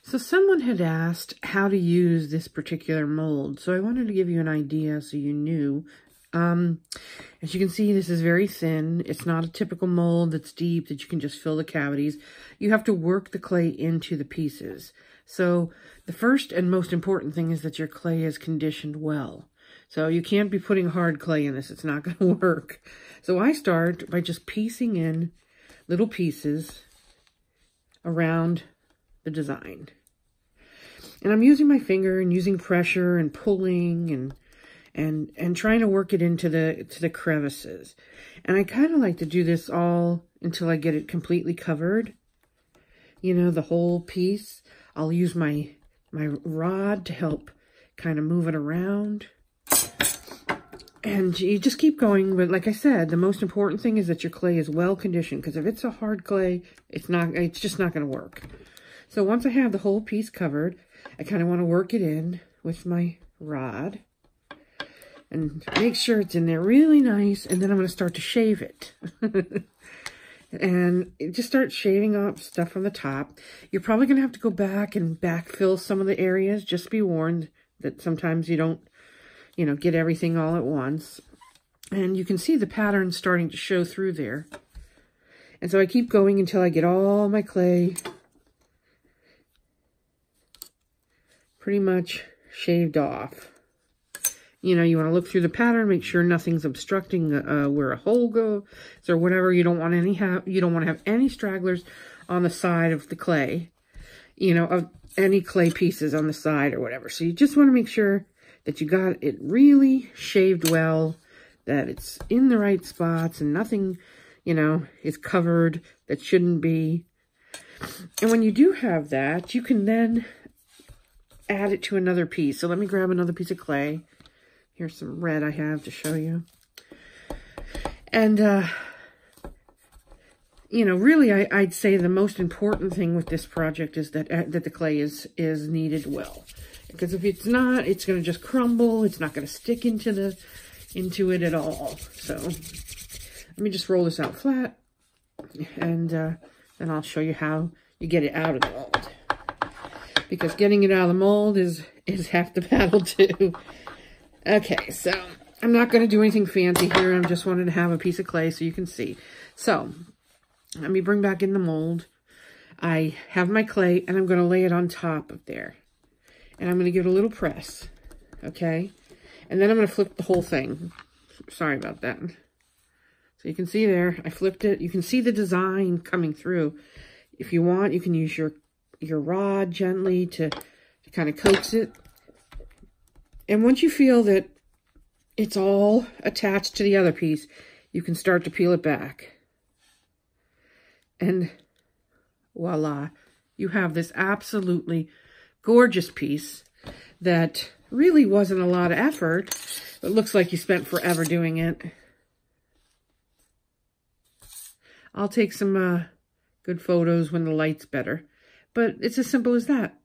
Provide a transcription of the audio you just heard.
So someone had asked how to use this particular mold. So I wanted to give you an idea so you knew. As you can see, this is very thin. It's not a typical mold that's deep that you can just fill the cavities. You have to work the clay into the pieces. So the first and most important thing is that your clay is conditioned well. So you can't be putting hard clay in this. It's not going to work. So I start by just piecing in little pieces around the design. And I'm using my finger and using pressure and pulling and trying to work it into the crevices. And I kind of like to do this all until I get it completely covered. You know, the whole piece. I'll use my rod to help kind of move it around. And you just keep going. But like I said, the most important thing is that your clay is well conditioned, because if it's a hard clay, it's just not going to work. So once I have the whole piece covered, I kind of want to work it in with my rod and make sure it's in there really nice. And then I'm going to start to shave it. And just start shaving off stuff from the top. You're probably going to have to go back and backfill some of the areas. Just be warned that sometimes you don't, you know, get everything all at once. And you can see the pattern starting to show through there. And so I keep going until I get all my clay pretty much shaved off. You know, you want to look through the pattern, make sure nothing's obstructing where a hole goes or whatever. You don't want to have any stragglers on the side of the clay, you know, of any clay pieces on the side or whatever. So you just want to make sure that you got it really shaved well, that it's in the right spots and nothing, you know, is covered that shouldn't be. And when you do have that, you can then add it to another piece. So let me grab another piece of clay. Here's some red I have to show you. And, you know, really, I'd say the most important thing with this project is that the clay is kneaded well. Because if it's not, it's going to just crumble. It's not going to stick into it at all. So let me just roll this out flat. And then I'll show you how you get it out of the mold. Because getting it out of the mold is half the battle too. Okay, so I'm not going to do anything fancy here. I just wanted to have a piece of clay so you can see. So let me bring back in the mold. I have my clay and I'm going to lay it on top of there. And I'm going to give it a little press. Okay? And then I'm going to flip the whole thing. Sorry about that. So you can see there, I flipped it. You can see the design coming through. If you want, you can use your rod gently to kind of coax it. And once you feel that it's all attached to the other piece, you can start to peel it back. And voila, you have this absolutely gorgeous piece that really wasn't a lot of effort, but looks like you spent forever doing it. I'll take some good photos when the light's better. But it's as simple as that.